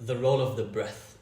the role of the breath.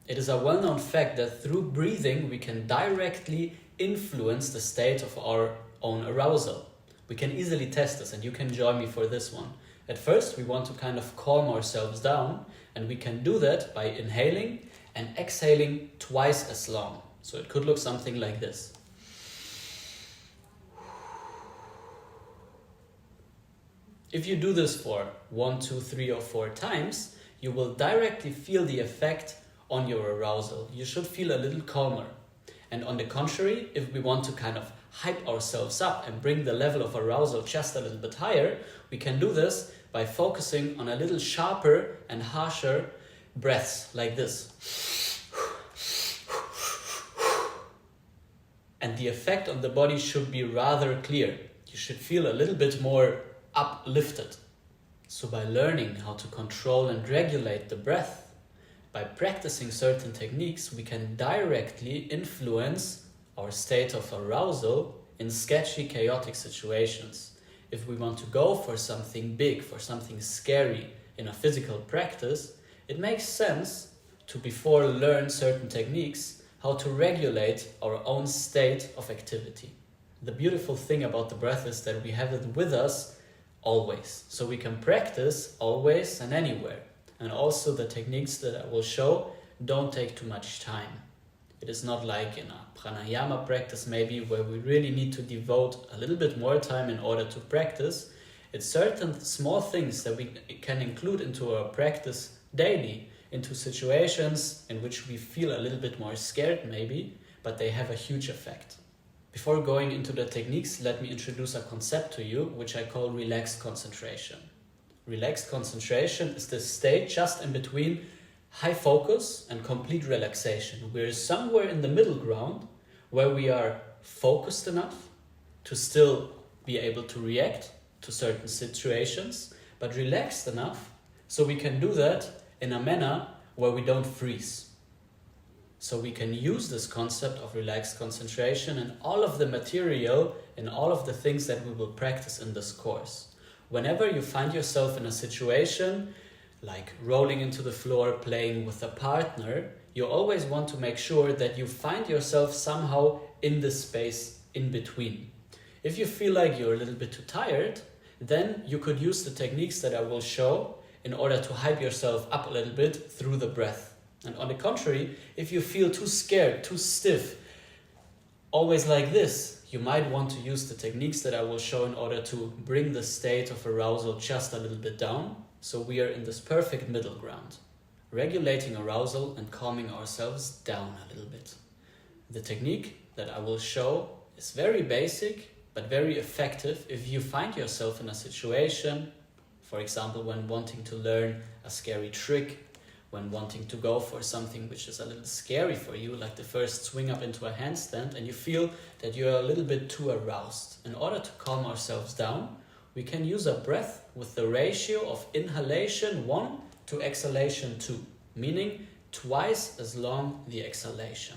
It is a well-known fact that through breathing we can directly influence the state of our own arousal. We can easily test this, and you can join me for this one. At first we want to kind of calm ourselves down, and we can do that by inhaling and exhaling twice as long. So it could look something like this. If you do this for 1, 2, 3 or 4 times, you will directly feel the effect on your arousal. You should feel a little calmer. And on the contrary, if we want to kind of hype ourselves up and bring the level of arousal just a little bit higher, we can do this by focusing on a little sharper and harsher breaths like this. And the effect on the body should be rather clear. You should feel a little bit more uplifted. So by learning how to control and regulate the breath, by practicing certain techniques, we can directly influence our state of arousal in sketchy, chaotic situations. If we want to go for something big, for something scary in a physical practice, it makes sense to before learn certain techniques how to regulate our own state of activity. The beautiful thing about the breath is that we have it with us always, so we can practice always and anywhere. And also the techniques that I will show don't take too much time. It is not like in a pranayama practice maybe where we really need to devote a little bit more time in order to practice. It's certain small things that we can include into our practice daily, into situations in which we feel a little bit more scared maybe, but they have a huge effect. Before going into the techniques, let me introduce a concept to you, which I call relaxed concentration. Relaxed concentration is the state just in between high focus and complete relaxation. We're somewhere in the middle ground where we are focused enough to still be able to react to certain situations, but relaxed enough so we can do that in a manner where we don't freeze. So we can use this concept of relaxed concentration in all of the material and all of the things that we will practice in this course. Whenever you find yourself in a situation like rolling into the floor, playing with a partner, you always want to make sure that you find yourself somehow in the space in between. If you feel like you're a little bit too tired, then you could use the techniques that I will show in order to hype yourself up a little bit through the breath. And on the contrary, if you feel too scared, too stiff, always like this, you might want to use the techniques that I will show in order to bring the state of arousal just a little bit down. So we are in this perfect middle ground, regulating arousal and calming ourselves down a little bit. The technique that I will show is very basic, but very effective if you find yourself in a situation, for example, when wanting to learn a scary trick, when wanting to go for something which is a little scary for you, like the first swing up into a handstand, and you feel that you're a little bit too aroused. In order to calm ourselves down, we can use a breath with the ratio of inhalation 1 to exhalation 2, meaning twice as long the exhalation.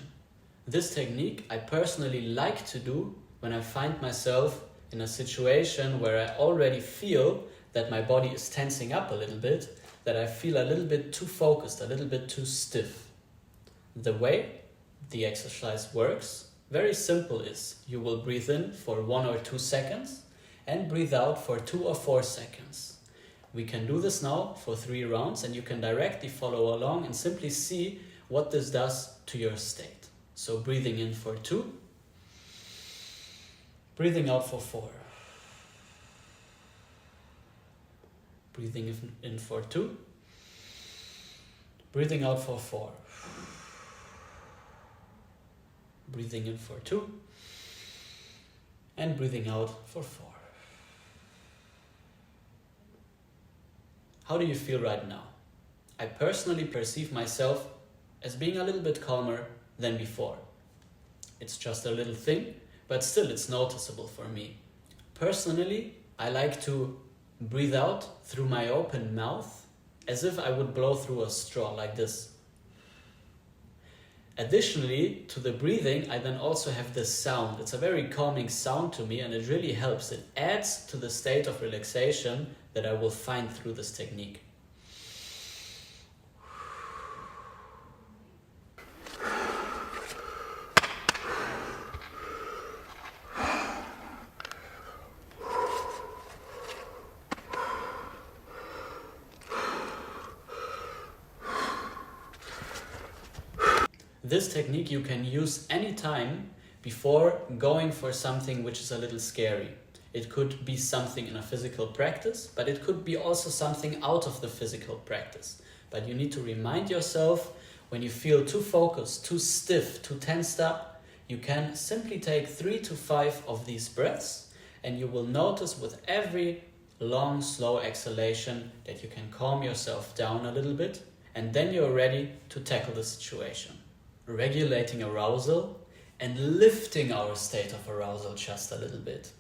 This technique I personally like to do when I find myself in a situation where I already feel that my body is tensing up a little bit, that I feel a little bit too focused, a little bit too stiff. The way the exercise works, very simple, is you will breathe in for 1 or 2 seconds and breathe out for 2 or 4 seconds. We can do this now for 3 rounds, and you can directly follow along and simply see what this does to your state. So breathing in for 2, breathing out for 4. Breathing in for 2, breathing out for 4. Breathing in for 2, and breathing out for 4. How do you feel right now? I personally perceive myself as being a little bit calmer than before. It's just a little thing, but still it's noticeable for me. Personally, I like to breathe out through my open mouth as if I would blow through a straw like this. Additionally to the breathing, I then also have this sound. It's a very calming sound to me, and it really helps. It adds to the state of relaxation that I will find through this technique. This technique you can use anytime before going for something which is a little scary. It could be something in a physical practice, but it could be also something out of the physical practice. But you need to remind yourself, when you feel too focused, too stiff, too tensed up, you can simply take 3 to 5 of these breaths, and you will notice with every long, slow exhalation that you can calm yourself down a little bit, and then you're ready to tackle the situation. Regulating arousal and lifting our state of arousal just a little bit.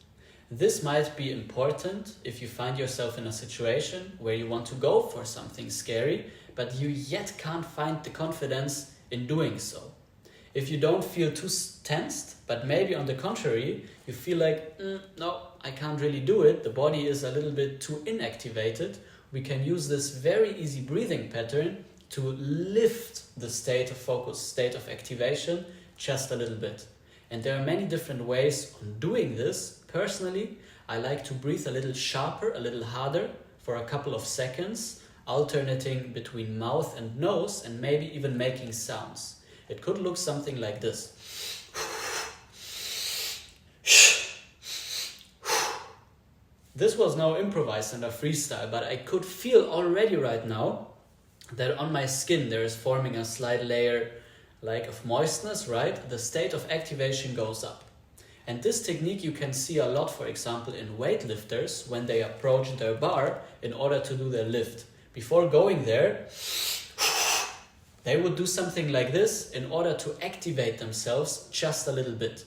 This might be important if you find yourself in a situation where you want to go for something scary, but you yet can't find the confidence in doing so. If you don't feel too tensed, but maybe on the contrary, you feel like, no, I can't really do it, the body is a little bit too inactivated, we can use this very easy breathing pattern to lift the state of focus, state of activation just a little bit. And there are many different ways on doing this. Personally, I like to breathe a little sharper, a little harder for a couple of seconds, alternating between mouth and nose, and maybe even making sounds. It could look something like this. This was now improvised and a freestyle, but I could feel already right now that on my skin there is forming a slight layer like of moistness, right? The state of activation goes up. And this technique you can see a lot, for example, in weightlifters when they approach their bar in order to do their lift. Before going there, they would do something like this in order to activate themselves just a little bit.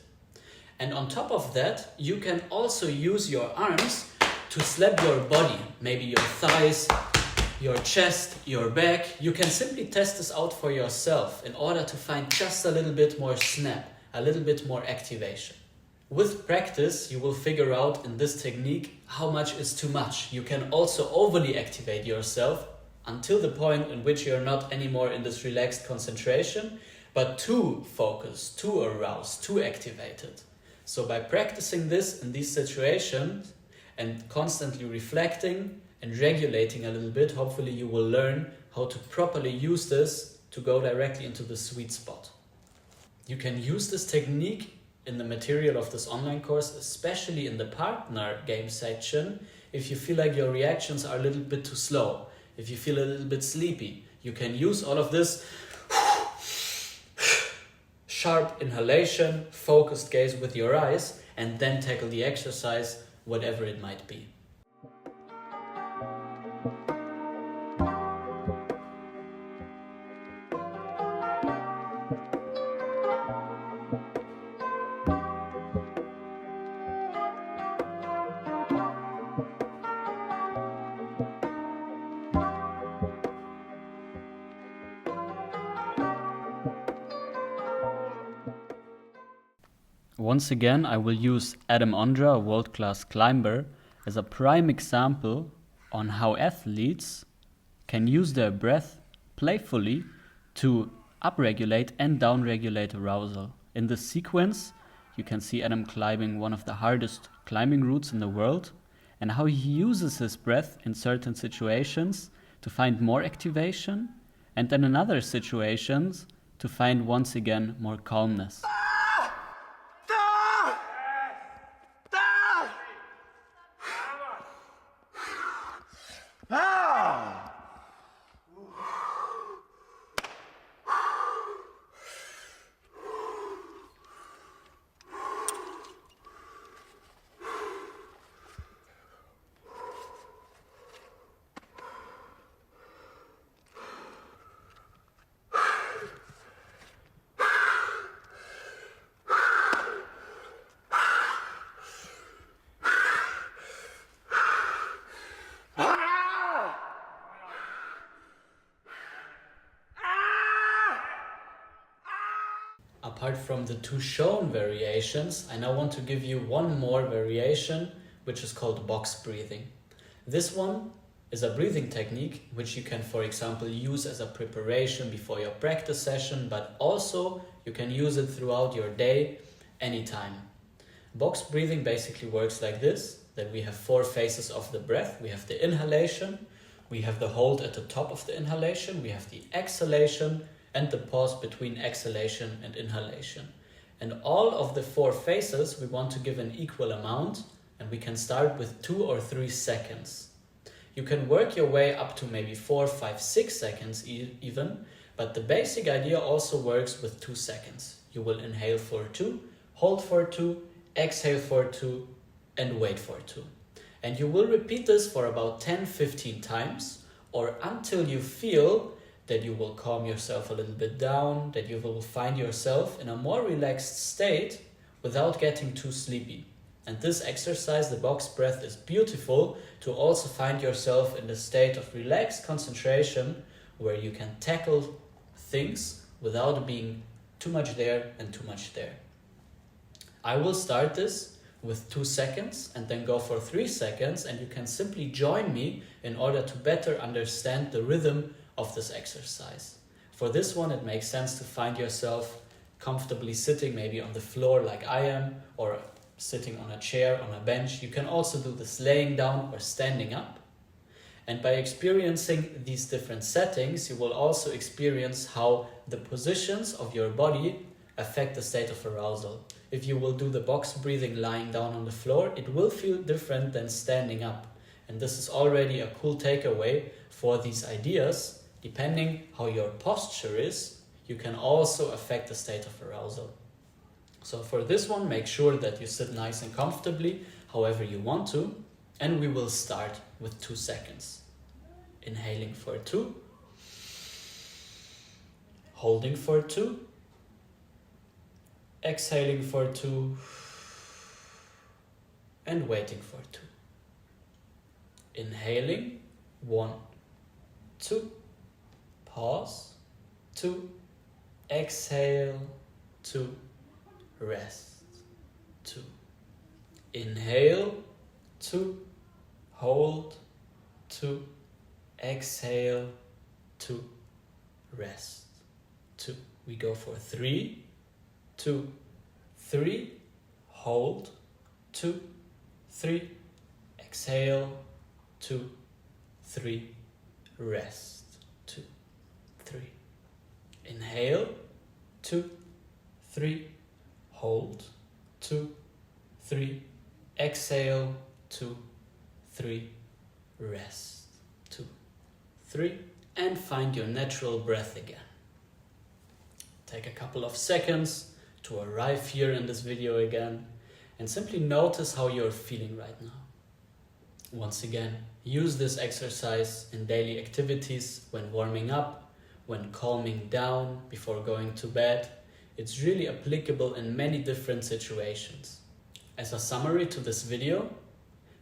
And on top of that, you can also use your arms to slap your body, maybe your thighs, your chest, your back. You can simply test this out for yourself in order to find just a little bit more snap, a little bit more activation. With practice, you will figure out in this technique how much is too much. You can also overly activate yourself until the point in which you're not anymore in this relaxed concentration, but too focused, too aroused, too activated. So by practicing this in these situations and constantly reflecting and regulating a little bit, hopefully you will learn how to properly use this to go directly into the sweet spot. You can use this technique in the material of this online course, especially in the partner game section, if you feel like your reactions are a little bit too slow, if you feel a little bit sleepy. You can use all of this sharp inhalation, focused gaze with your eyes, and then tackle the exercise, whatever it might be. Once again, I will use Adam Ondra, a world-class climber, as a prime example on how athletes can use their breath playfully to upregulate and downregulate arousal. In this sequence, you can see Adam climbing one of the hardest climbing routes in the world, and how he uses his breath in certain situations to find more activation, and then in other situations to find once again more calmness. apart from the two shown variations, I now want to give you one more variation, which is called box breathing. This one is a breathing technique which you can, for example, use as a preparation before your practice session, but also you can use it throughout your day, anytime. Box breathing basically works like this, that we have 4 phases of the breath. We have the inhalation, we have the hold at the top of the inhalation, we have the exhalation, and the pause between exhalation and inhalation. And all of the 4 phases we want to give an equal amount, and we can start with 2 or 3 seconds. You can work your way up to maybe 4, 5, 6 seconds even, but the basic idea also works with 2 seconds. You will inhale for 2, hold for 2, exhale for 2, and wait for 2. And you will repeat this for about 10-15 times, or until you feel that you will calm yourself a little bit down, that you will find yourself in a more relaxed state without getting too sleepy. And this exercise, the box breath, is beautiful to also find yourself in the state of relaxed concentration where you can tackle things without being too much there and too much there. I will start this with 2 seconds and then go for 3 seconds, and you can simply join me in order to better understand the rhythm of this exercise. For this one, it makes sense to find yourself comfortably sitting maybe on the floor like I am, or sitting on a chair, on a bench. You can also do this laying down or standing up. And by experiencing these different settings, you will also experience how the positions of your body affect the state of arousal. If you will do the box breathing lying down on the floor, it will feel different than standing up. And this is already a cool takeaway for these ideas. Depending how your posture is, you can also affect the state of arousal. So for this one, make sure that you sit nice and comfortably, however you want to, and we will start with 2 seconds. Inhaling for 2, holding for 2, exhaling for 2, and waiting for 2. Inhaling, 1, 2, pause, 2, exhale, 2, rest, 2. Inhale, 2, hold, 2, exhale, 2, rest, 2. We go for 3, 2, 3, hold, 2, 3, exhale, 2, 3, rest, 2, 3. Inhale, 2, 3, hold, 2, 3, exhale, 2, 3, rest, 2, 3, and find your natural breath again. Take a couple of seconds to arrive here in this video again, and simply notice how you're feeling right now. Once again, use this exercise in daily activities, when warming up, when calming down before going to bed. It's really applicable in many different situations. As a summary to this video,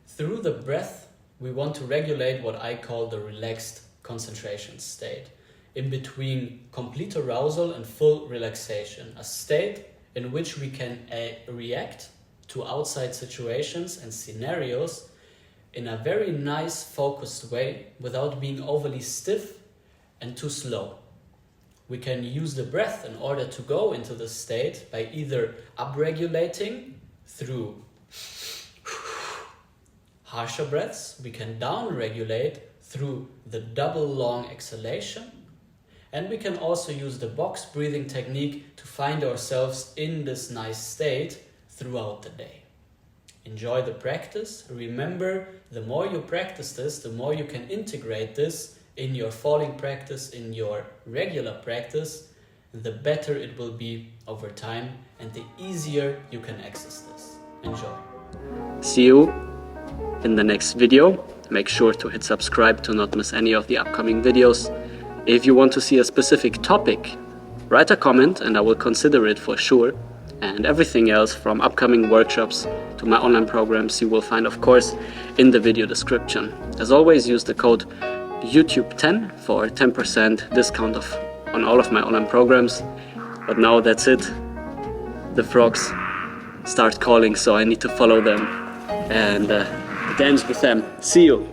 through the breath, we want to regulate what I call the relaxed concentration state, in between complete arousal and full relaxation, a state in which we can react to outside situations and scenarios in a very nice, focused way without being overly stiff and too slow. We can use the breath in order to go into this state by either upregulating through harsher breaths, we can downregulate through the double long exhalation, and we can also use the box breathing technique to find ourselves in this nice state throughout the day. Enjoy the practice. Remember, the more you practice this, the more you can integrate this in your falling practice, in your regular practice, the better it will be over time and the easier you can access this. Enjoy. See you in the next video. Make sure to hit subscribe to not miss any of the upcoming videos. If you want to see a specific topic, write a comment and I will consider it for sure. And everything else, from upcoming workshops to my online programs, you will find, of course, in the video description. As always, use the code YouTube10 for 10% discount on all of my online programs. But now that's it. the frogs start calling, so I need to follow them and dance with them. See you.